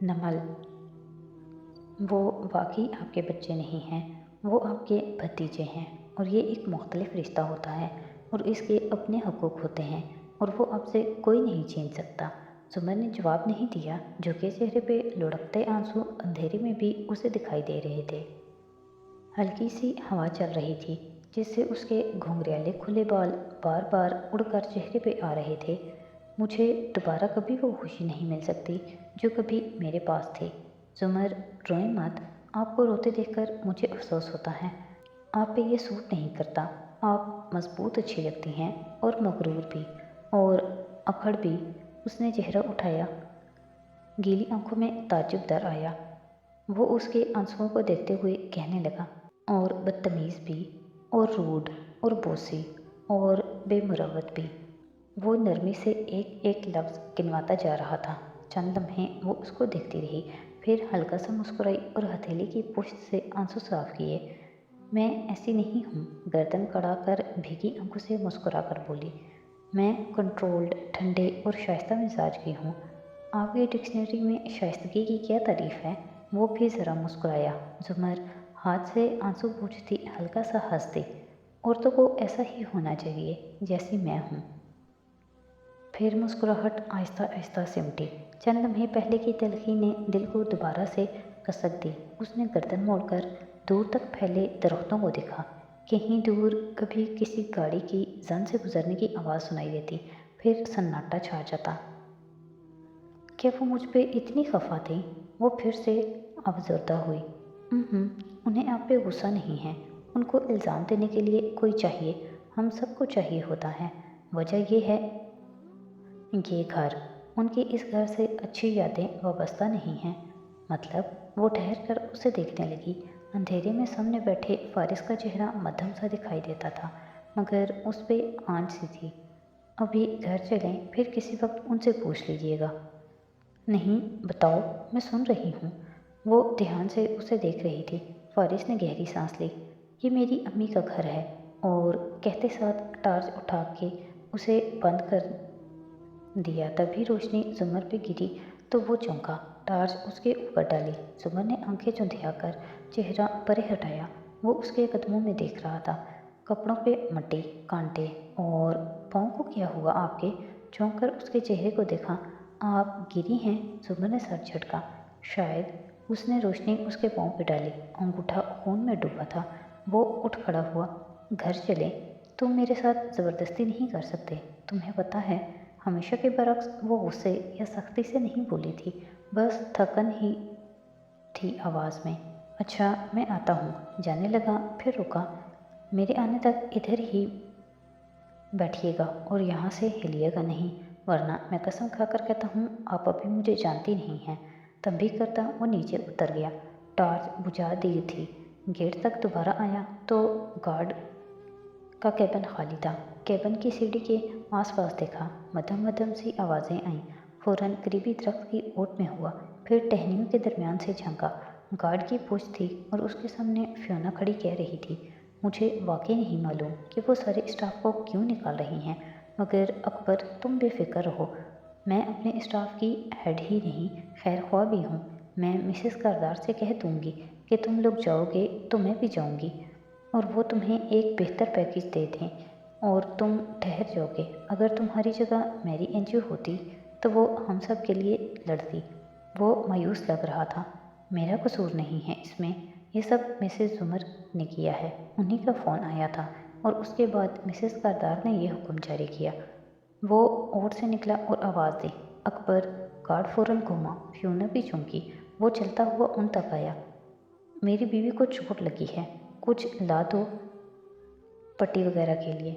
नमल, वो वाक़ई आपके बच्चे नहीं हैं, वो आपके भतीजे हैं और ये एक मुख्तलिफ रिश्ता होता है और इसके अपने हकूक़ होते हैं और वो आपसे कोई नहीं छीन सकता। सुमन ने जवाब नहीं दिया, झुके चेहरे पे लुढ़कते आंसू अंधेरे में भी उसे दिखाई दे रहे थे। हल्की सी हवा चल रही थी जिससे उसके घुंघराले खुले बाल बार बार उड़कर चेहरे पे आ रहे थे। मुझे दोबारा कभी वो खुशी नहीं मिल सकती जो कभी मेरे पास थी। जुमर, रोएं मत, आपको रोते देखकर मुझे अफसोस होता है। आप पे ये सूट नहीं करता। आप मजबूत अच्छी लगती हैं और मगरूर भी और अकड़ भी। उसने चेहरा उठाया, गीली आंखों में ताज्जुब दर आया। वो उसके आंसुओं को देखते हुए कहने लगा, और बदतमीज़ भी और रूड और बोसी और बेमुरवत भी। वो नरमी से एक एक लफ्ज़ गिनवाता जा रहा था। चंद लम्हे वो उसको देखती रही, फिर हल्का सा मुस्कुराई और हथेली की पुश्त से आंसू साफ किए। मैं ऐसी नहीं हूँ, गर्दन कड़ा कर भीगी आंखों से मुस्कुरा कर बोली। मैं कंट्रोल्ड, ठंडे और शाइस्ता मिजाज की हूँ। आपकी डिक्शनरी में शाइस्तगी की क्या तारीफ़ है? वो भी ज़रा मुस्कुराया। जुमर हाथ से आंसू पोंछती हल्का सा हंस दी। औरतों को ऐसा ही होना चाहिए जैसी मैं हूँ। फिर मुस्कुराहट आहिस्ता आहिस्ता सिमटी। चंद लम्हे पहले की तलखी ने दिल को दोबारा से कसक दी। उसने गर्दन मोड़कर दूर तक फैले दरख्तों को देखा। कहीं दूर कभी किसी गाड़ी की जन से गुजरने की आवाज़ सुनाई देती, फिर सन्नाटा छा जाता। क्या वो मुझ पे इतनी खफा थी? वो फिर से अफसरदा हुई। उन्हें आप पे गुस्सा नहीं है। उनको इल्ज़ाम देने के लिए कोई चाहिए। हम सबको चाहिए होता है। वजह ये है, ये घर, उनकी इस घर से अच्छी यादें वाबस्ता नहीं हैं। मतलब? वो ठहर कर उसे देखने लगी। अंधेरे में सामने बैठे फारिस का चेहरा मध्यम सा दिखाई देता था, मगर उस पे आंच सी थी। अभी घर चलें, फिर किसी वक्त उनसे पूछ लीजिएगा। नहीं, बताओ, मैं सुन रही हूँ। वो ध्यान से उसे देख रही थी। फारिस ने गहरी सांस ली। ये मेरी अम्मी का घर है। और कहते साथ टार्च उठा के उसे बंद कर दिया। तभी रोशनी जुमर पे गिरी तो वो चौंका। टार्च उसके ऊपर डाली। जुमर ने आंखें चुंधियाकर चेहरा परे हटाया। वो उसके कदमों में देख रहा था। कपड़ों पे मट्टी, कांटे और पाँव को क्या हुआ आपके? चौंक कर उसके चेहरे को देखा। आप गिरी हैं? जुमर ने सर झटका। शायद। उसने रोशनी उसके पाँव पे डाली। अंगूठा खून में डूबा था। वो उठ खड़ा हुआ। घर चले? तुम मेरे साथ ज़बरदस्ती नहीं कर सकते। तुम्हें पता है, हमेशा के बरक्स वो गुस्से या सख्ती से नहीं बोली थी, बस थकन ही थी आवाज़ में। अच्छा, मैं आता हूँ। जाने लगा, फिर रुका। मेरे आने तक इधर ही बैठिएगा और यहाँ से हिलिएगा नहीं, वरना मैं कसम खाकर कहता हूँ आप अभी मुझे जानती नहीं हैं। तंबी करता वो नीचे उतर गया। टॉर्च बुझा दी थी। गेट तक दोबारा आया तो गार्ड का केबिन खाली था। केबिन की सीढ़ी के आसपास देखा। मध्यम मध्यम सी आवाज़ें आईं। फौरन करीबी दरख्त की ओट में हुआ, फिर टहनियों के दरमियान से झांका। गार्ड की पूछ थी और उसके सामने फियोना खड़ी कह रही थी, मुझे वाकई नहीं मालूम कि वो सारे स्टाफ को क्यों निकाल रही हैं, मगर अकबर तुम बेफिक्र रहो। मैं अपने स्टाफ की हेड ही नहीं, खैर ख्वाह भी हूँ। मैं मिसेस करदार से कह दूँगी कि तुम लोग जाओगे तो मैं भी जाऊँगी और वो तुम्हें एक बेहतर पैकेज दे दें और तुम ठहर जाओगे। अगर तुम्हारी जगह मैरी एंजियो होती तो वो हम सब के लिए लड़ती। वो मायूस लग रहा था। मेरा कसूर नहीं है इसमें, ये सब मिसेस जुमर ने किया है। उन्हीं का फ़ोन आया था और उसके बाद मिसेस करदार ने यह हुक्म जारी किया। वो ओट से निकला और आवाज़ दी, अकबर। गार्ड फौरन घूमा। फ्यूना भी चौंकी। वो चलता हुआ उन तक आया। मेरी बीवी को चोट लगी है, कुछ ला दो पट्टी वगैरह के लिए।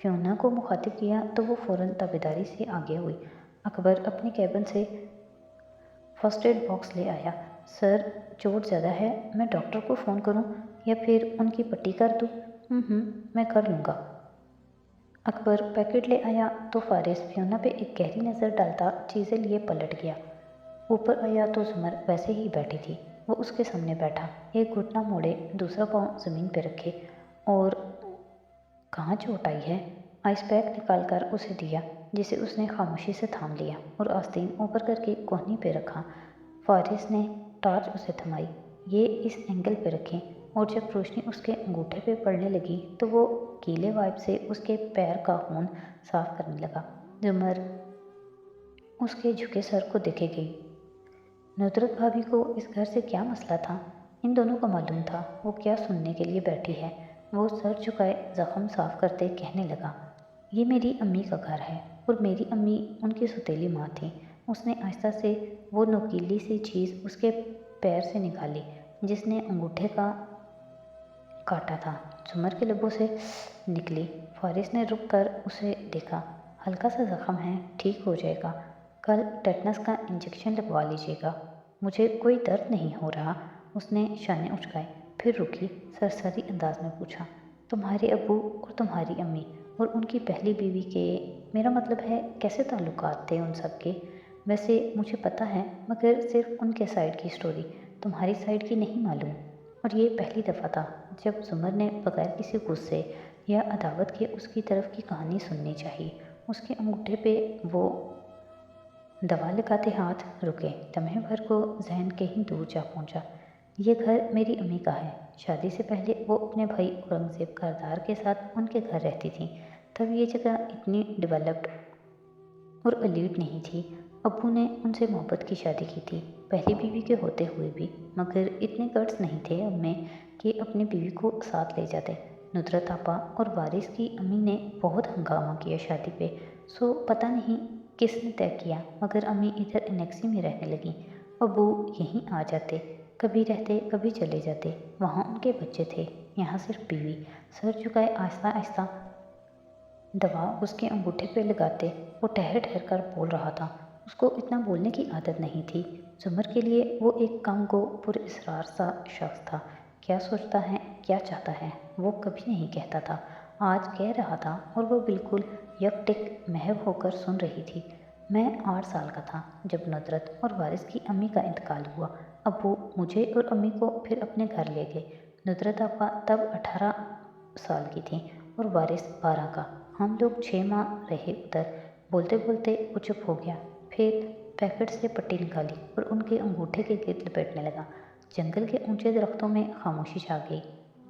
फ्योना को मुखातिब किया तो वो फ़ौरन ताबेदारी से आगे हुई। अकबर अपने कैबिन से फर्स्ट एड बॉक्स ले आया। सर, चोट ज़्यादा है, मैं डॉक्टर को फ़ोन करूं या फिर उनकी पट्टी कर दूं? मैं कर लूँगा। अकबर पैकेट ले आया तो फारिस फ्योना पे एक गहरी नज़र डालता चीज़ें लिए पलट गया। ऊपर आया तो जुमर वैसे ही बैठी थी। वो उसके सामने बैठा, एक घुटना मोड़े, दूसरा पाँव ज़मीन पर रखे। और कहाँ चोट आई है? आइस पैक निकाल कर उसे दिया, जिसे उसने खामोशी से थाम लिया और आस्तीन ऊपर करके कोहनी पे रखा। فارس نے ٹارچ اسے تھمائی۔ یہ اس اینگل پہ رکھیں، اور جب روشنی اس کے انگوٹھے پہ پڑنے لگی تو وہ گیلے وائپ سے اس کے پیر کا خون صاف کرنے لگا۔ زمر اس کے جھکے سر کو دیکھے گئی۔ ندرت بھابھی کو اس گھر سے کیا مسئلہ تھا؟ ان دونوں کو معلوم تھا وہ کیا سننے کے لیے بیٹھی ہے۔ وہ سر جھکائے زخم صاف کرتے کہنے لگا، یہ میری امی کا گھر ہے، اور میری امی ان کی سوتیلی ماں تھی۔ اس نے آہستہ سے وہ نوکیلی سی چیز اس کے پیر سے نکالی جس نے انگوٹھے کا کاٹا تھا۔ زمر کے لبوں سے نکلی۔ فارس نے رک کر اسے دیکھا۔ ہلکا سا زخم ہے، ٹھیک ہو جائے گا۔ کل ٹیٹنس کا انجیکشن لگوا لیجیے گا۔ مجھے کوئی درد نہیں ہو رہا۔ اس نے شانے اچکائے، پھر رکی، سرسری انداز میں پوچھا، تمہارے ابو اور تمہاری امی اور ان کی پہلی بیوی کے، میرا مطلب ہے کیسے تعلقات تھے ان سب کے؟ ویسے مجھے پتہ ہے، مگر صرف ان کے سائڈ کی سٹوری، تمہاری سائڈ کی نہیں معلوم۔ اور یہ پہلی دفعہ تھا جب زمر نے بغیر کسی غصے یا عداوت کے اس کی طرف کی کہانی سننی چاہیے۔ اس کے انگوٹھے پہ وہ دوا لگاتے ہاتھ رکے۔ لمحے بھر کو ذہن کہیں دور جا پہنچا۔ یہ گھر میری امی کا ہے۔ شادی سے پہلے وہ اپنے بھائی اورنگزیب کردار کے ساتھ ان کے گھر رہتی تھیں۔ تب یہ جگہ اتنی ڈیولپڈ اور الیٹ نہیں تھی۔ ابو نے ان سے محبت کی شادی کی تھی، پہلی بیوی کے ہوتے ہوئے بھی، مگر اتنے گٹس نہیں تھے ان میں کہ اپنی بیوی کو ساتھ لے جاتے۔ ندرت آپا اور وارث کی امی نے بہت ہنگامہ کیا شادی پہ، سو پتہ نہیں کس نے طے کیا، مگر امی ادھر انیکسی میں رہنے لگیں۔ ابو یہیں آ جاتے، کبھی رہتے کبھی چلے جاتے۔ وہاں ان کے بچے تھے، یہاں صرف بیوی۔ سر جھکائے آہستہ آہستہ دوا اس کے انگوٹھے پہ لگاتے وہ ٹھہر ٹھہر کر بول رہا تھا۔ اس کو اتنا بولنے کی عادت نہیں تھی۔ زمر کے لیے وہ ایک کم گو پر اسرار سا شخص تھا۔ کیا سوچتا ہے، کیا چاہتا ہے، وہ کبھی نہیں کہتا تھا۔ آج کہہ رہا تھا، اور وہ بالکل یک ٹک محو ہو کر سن رہی تھی۔ میں 8 سال کا تھا جب ندرت اور وارث کی امی کا انتقال ہوا۔ ابو مجھے اور امی کو پھر اپنے گھر لے گئے۔ ندرت آپا تب 18 سال کی تھیں اور وارث 12 کا۔ ہم لوگ 6 ماہ رہے ادھر۔ بولتے بولتے وہ چپ ہو گیا، پھر پیکٹ سے پٹی نکالی اور ان کے انگوٹھے کے گرد لپیٹنے لگا۔ جنگل کے اونچے درختوں میں خاموشی چھا گئی۔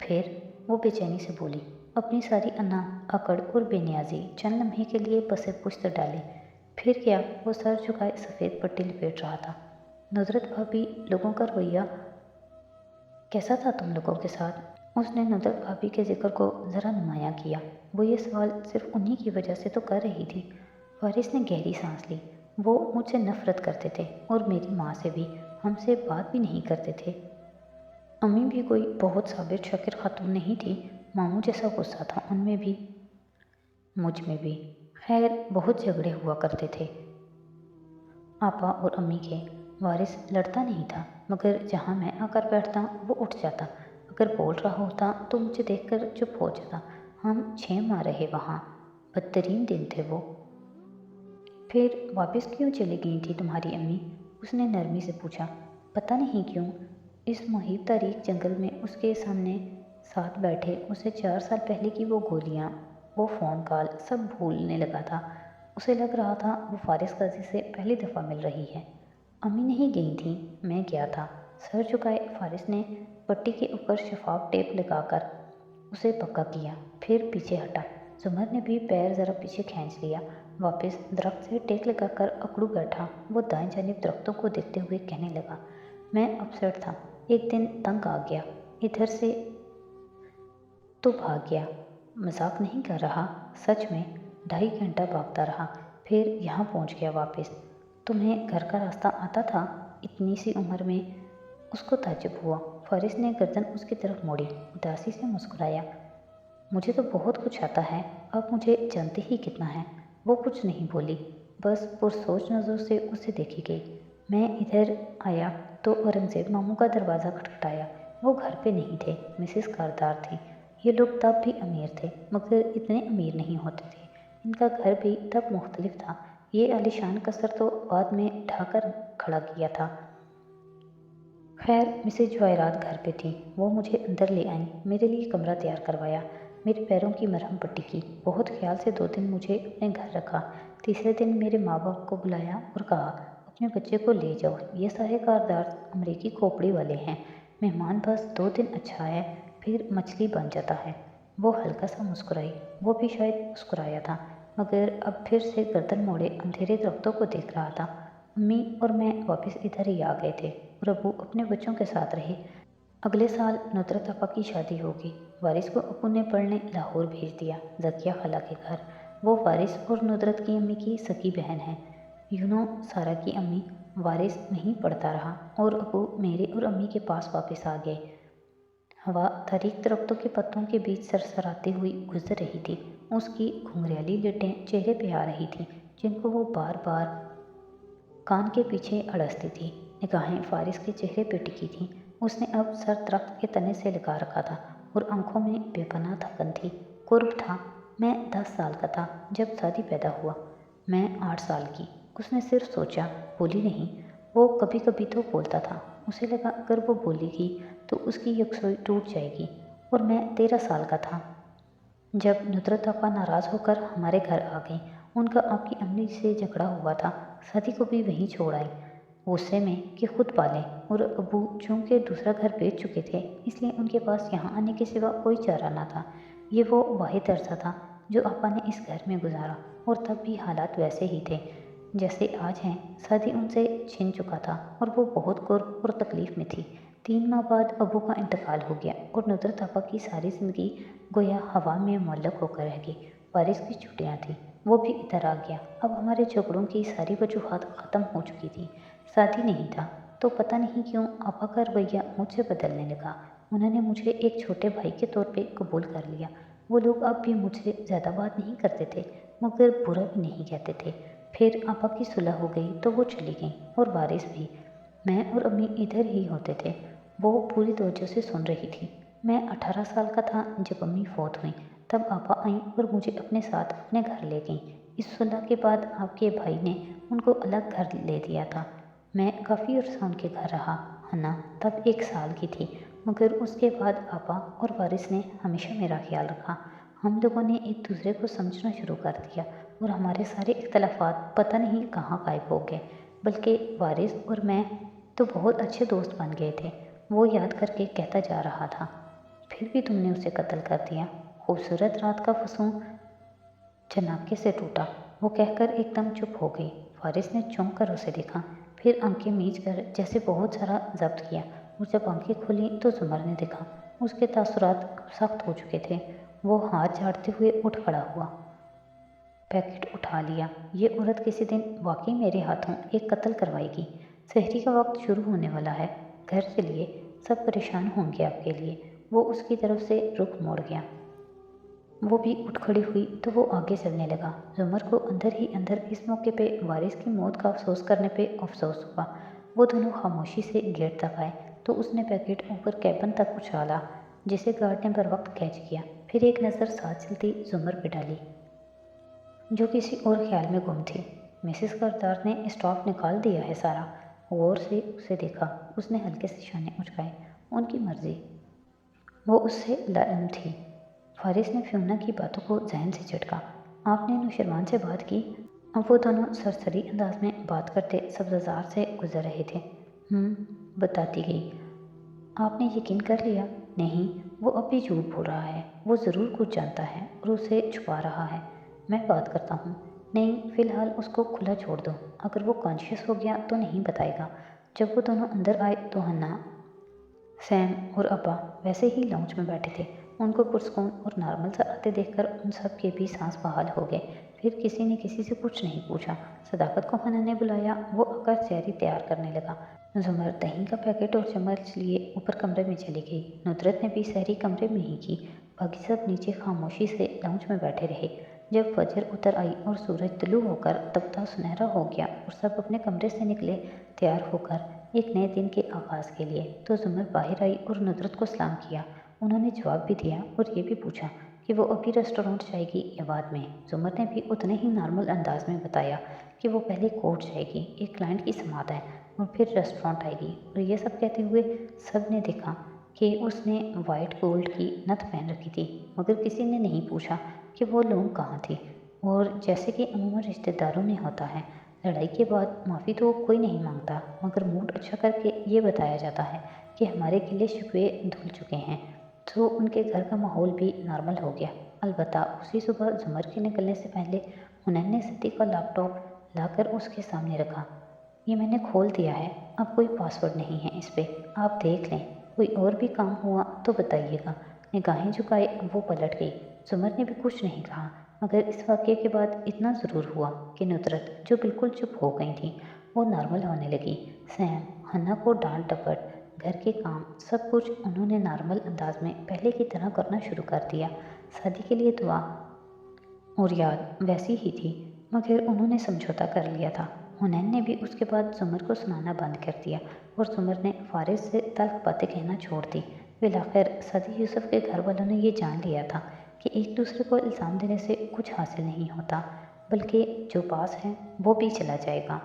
پھر وہ بے چینی سے بولی، اپنی ساری انا اکڑ اور بے نیازی چند لمحے کے لیے پس پشت ڈالے۔ پھر کیا؟ وہ سر جھکائے سفید پٹی لپیٹ رہا تھا۔ ندرت بھابھی، لوگوں کا رویہ کیسا تھا تم لوگوں کے ساتھ؟ اس نے ندرت بھابھی کے ذکر کو ذرا نمایاں کیا۔ وہ یہ سوال صرف انہی کی وجہ سے تو کر رہی تھی۔ وارث نے گہری سانس لی۔ وہ مجھ سے نفرت کرتے تھے، اور میری ماں سے بھی، ہم سے بات بھی نہیں کرتے تھے۔ امی بھی کوئی بہت صابر شاکر خاتون نہیں تھی، ماموں جیسا غصہ تھا ان میں بھی، مجھ میں بھی۔ خیر بہت جھگڑے ہوا کرتے تھے آپا اور امی کے۔ وارث لڑتا نہیں تھا، مگر جہاں میں آ کر بیٹھتا وہ اٹھ جاتا، اگر بول رہا ہوتا تو مجھے دیکھ کر چپ ہو جاتا۔ ہم 6 ماہ رہے وہاں، بدترین دن تھے وہ۔ پھر واپس کیوں چلی گئی تھی تمہاری امی؟ اس نے نرمی سے پوچھا۔ پتہ نہیں کیوں، اس محیط تاریک جنگل میں اس کے سامنے ساتھ بیٹھے اسے 4 سال پہلے کی وہ گولیاں، وہ فون کال، سب بھولنے لگا تھا۔ اسے لگ رہا تھا وہ فارس قاضی سے پہلی دفعہ مل رہی ہے۔ امی نہیں گئی تھیں، میں گیا تھا۔ سر جھکائے فارس نے پٹی کے اوپر شفاف ٹیپ لگا کر اسے پکا کیا، پھر پیچھے ہٹا۔ زمر نے بھی پیر ذرا پیچھے کھینچ لیا، واپس درخت سے ٹیک لگا کر اکڑو بیٹھا۔ وہ دائیں جانب درختوں کو دیکھتے ہوئے کہنے لگا، میں اپسیٹ تھا، ایک دن تنگ آ گیا، ادھر سے تو بھاگ گیا، مذاق نہیں کر رہا، سچ میں 2.5 گھنٹہ بھاگتا رہا، پھر یہاں پہنچ گیا واپس۔ تمہیں گھر کا راستہ آتا تھا اتنی سی عمر میں؟ اس کو تعجب ہوا۔ فارس نے گردن اس کی طرف موڑی، اداسی سے مسکرایا، مجھے تو بہت کچھ آتا ہے، اب مجھے جانتے ہی کتنا ہے۔ وہ کچھ نہیں بولی، بس پرسوچ نظروں سے اسے دیکھی گئی۔ میں ادھر آیا تو اورنگزیب ماموں کا دروازہ کھٹکھٹایا۔ وہ گھر پہ نہیں تھے، مسز کردار تھی۔ یہ لوگ تب بھی امیر تھے، مگر اتنے امیر نہیں ہوتے تھے۔ ان کا گھر بھی تب مختلف تھا، یہ عالیشان قصر تو بعد میں ڈھا کر کھڑا کیا تھا۔ خیر مسز جواہرات گھر پہ تھیں، وہ مجھے اندر لے آئیں، میرے لیے کمرہ تیار کروایا، میرے پیروں کی مرہم پٹی کی، بہت خیال سے 2 دن مجھے اپنے گھر رکھا۔ تیسرے دن میرے ماں باپ کو بلایا اور کہا، अपने बच्चे को ले जाओ, ये सारे कारदार अमरीकी खोपड़ी वाले हैं। मेहमान बस 2 दिन अच्छा है, फिर मछली बन जाता है। वो हल्का सा मुस्कुराई। वो भी शायद मुस्कुराया था, मगर अब फिर से गर्दन मोड़े अंधेरे दरख्तों को देख रहा था। अम्मी और मैं वापस इधर ही आ गए थे और अबू अपने बच्चों के साथ रहे। अगले साल नुसरत आपा की शादी होगी। वारिस को अबू ने पढ़ने लाहौर भेज दिया, ज़किया खाला के घर। वो वारिस और नुसरत की अम्मी की सगी बहन है। यूनो सारा की अम्मी। वारिस वहीं पढ़ता रहा और अबू मेरे और अम्मी के पास वापस आ गए। हवा तारीक दरख्तों के पत्तों के बीच सरसराती हुई गुजर रही थी। उसकी घुंघरैली लिटें चेहरे पे आ रही थीं, जिनको वो बार बार कान के पीछे अड़सती थी। निगाहें फारिस के चेहरे पे टिकी थीं। उसने अब सर दरख्त के तने से लगा रखा था और आंखों में बेपनाह थकन थी। कुर्ब था। मैं 10 साल का था जब शादी पैदा हुआ। मैं 8 साल की। उसने सिर्फ सोचा, बोली नहीं। वो कभी कभी तो बोलता था। उसे लगा अगर वो बोलेगी तो उसकी यकसोई टूट जाएगी। और मैं 13 साल का था जब नुसरत आपा नाराज़ होकर हमारे घर आ गई। उनका आपकी अम्मी से झगड़ा हुआ था। शादी को भी वहीं छोड़ आई, गुस्से में कि खुद पालें। और अबू चूँकि दूसरा घर बेच चुके थे, इसलिए उनके पास यहाँ आने के सिवा कोई चारा ना था। ये वो वाहिद अरसा था जो आपा ने इस घर में गुजारा, और तब भी हालात वैसे ही थे जैसे आज हैं। शादी उनसे छिन चुका था और वो बहुत कुर्ब और तकलीफ़ में थी। 3 माह बाद अबू का इंतकाल हो गया और नुसरत आपा की सारी ज़िंदगी गोया हवा में मुअल्लक होकर रह गई। बारिश की छुट्टियाँ थी, वो भी इधर आ गया। अब हमारे झगड़ों की सारी वजूहात ख़त्म हो चुकी थी। शादी नहीं था तो पता नहीं क्यों आपा का रवैया मुझसे बदलने लगा। उन्होंने मुझे एक छोटे भाई के तौर पे कबूल कर लिया। वो लोग अब भी मुझसे ज़्यादा बात नहीं करते थे, मगर बुरा भी नहीं कहते थे। फिर आपा की सुलह हो गई तो वो चली गई, और वारिस भी। मैं और अम्मी इधर ही होते थे। वो पूरी तवज्जो से सुन रही थी। मैं 18 साल का था जब अम्मी फौत हुई। तब आपा आई और मुझे अपने साथ अपने घर ले गईं। इस सुलह के बाद आपके भाई ने उनको अलग घर ले दिया था। मैं काफ़ी अरसा उनके घर रहा। हन्ना तब 1 साल की थी, मगर उसके बाद आपा और वारिस ने हमेशा मेरा ख्याल रखा। हम लोगों ने एक दूसरे को समझना शुरू कर दिया और हमारे सारे इख्तलाफात पता नहीं कहाँ गायब हो गए। बल्कि वारिस और मैं तो बहुत अच्छे दोस्त बन गए थे। वो याद करके कहता जा रहा था, फिर भी तुमने उसे कत्ल कर दिया। खूबसूरत रात का फसूं चनाके से टूटा। वो कहकर एकदम चुप हो गई। फारिस ने चौंक कर उसे देखा, फिर आंखें मीच कर जैसे बहुत सारा जब्त किया। और जब आंखें खुली तो जुमर ने देखा। उसके तासुरात सख्त हो चुके थे। वो हाथ झाड़ते हुए उठ खड़ा हुआ, पैकेट उठा लिया। ये औरत किसी दिन वाकई मेरे हाथों एक कत्ल करवाएगी। सहरी का वक्त शुरू होने वाला है, घर चलिए, सब परेशान होंगे आपके लिए। वो उसकी तरफ से रुख मोड़ गया। वो भी उठ खड़ी हुई तो वो आगे चलने लगा। जुमर को अंदर ही अंदर इस मौके पे वारिस की मौत का अफसोस करने पे अफसोस हुआ। वो दोनों खामोशी से गेट तक आए तो उसने पैकेट ऊपर कैबिन तक उछाला, जिसे गार्ड ने बर वक्त कैच किया। फिर एक नज़र साथ चलती जुमर पे डाली, जो किसी और ख्याल में गुम थी। मिसेस करदार ने स्टॉफ निकाल दिया है सारा। गौर से उसे देखा। उसने हल्के से शाने उचकाए। उनकी मर्जी, वो उससे लाइम थी। फारिस ने फ्यूना की बातों को जहन से झटका। आपने नुशरवान से बात की? अब वो दोनों सरसरी अंदाज में बात करते सब्ज़ार से गुजर रहे थे। बताती गई। आपने यकीन कर लिया? नहीं, वो अब भी झूठ बोल रहा है। वो ज़रूर कुछ जानता है और उसे छुपा रहा है। मैं बात करता हूँ। नहीं, फ़िलहाल उसको खुला छोड़ दो। अगर वो कॉन्शियस हो गया तो नहीं बताएगा। जब वो दोनों अंदर आए तो हन्ना, सैम और अब्बा वैसे ही लाउंज में बैठे थे। उनको पुरस्कून और नॉर्मल सा आते देखकर उन सब के भी सांस बहाल हो गए। फिर किसी ने किसी से कुछ नहीं पूछा। सदाकत को हन्ना ने बुलाया। वो आकर तैयारी तैयार करने लगा। जुमर दही का पैकेट और चम्मच लिए ऊपर कमरे में चली गई। नुसरत ने भी सहरी कमरे में ही की। बाकी सब नीचे खामोशी से लाउंज में बैठे रहे। जब फजर उतर आई और सूरज तुलू होकर तपता सुनहरा हो गया और सब अपने कमरे से निकले तैयार होकर एक नए दिन के आगाज़ के लिए, तो जुमर बाहर आई और नुसरत को सलाम किया। उन्होंने जवाब भी दिया और ये भी पूछा कि वो अभी रेस्टोरेंट जाएगी या बाद में। जुमर ने भी उतने ही नॉर्मल अंदाज में बताया कि वो पहले कोर्ट जाएगी, एक क्लाइंट की समात है, और फिर रेस्टोरेंट आएगी। और ये सब कहते हुए सब ने देखा कि उसने वाइट गोल्ड की नथ पहन रखी थी, मगर किसी ने नहीं पूछा कि वो लोग कहाँ थे। और जैसे कि अमूमन रिश्तेदारों में होता है, लड़ाई के बाद माफ़ी तो कोई नहीं मांगता, मगर मूड अच्छा करके ये बताया जाता है कि हमारे गिले शिकवे धुल चुके हैं। तो उनके घर का माहौल भी नॉर्मल हो गया। अलबत्ता उसी सुबह ज़ुमर के निकलने से पहले हुनैन ने सती का लैपटॉप लाकर उसके सामने रखा। ये मैंने खोल दिया है, अब कोई पासवर्ड नहीं है इस पे, आप देख लें, कोई और भी काम हुआ तो बताइएगा। निगाहें झुकाए वो पलट गई। ज़ुमर ने भी कुछ नहीं कहा, मगर इस वाक़ये के बाद इतना ज़रूर हुआ कि नुसरत, जो बिल्कुल चुप हो गई थी, वो नॉर्मल होने लगी। सैम, हन्ना को डांट डपट, घर के काम, सब कुछ उन्होंने नॉर्मल अंदाज में पहले की तरह करना शुरू कर दिया। शादी के लिए दुआ और याद वैसी ही थी, मगर उन्होंने समझौता कर लिया था। हुनैन ने भी उसके बाद ज़ुमर को सुनाना बंद कर दिया और ज़ुमर ने फारिस से तल्ख बातें कहना छोड़ दी। बिलाखिर सदी यूसुफ के घर वालों ने ये जान लिया था कि एक दूसरे को इल्ज़ाम देने से कुछ हासिल नहीं होता, बल्कि जो पास है वो भी चला जाएगा।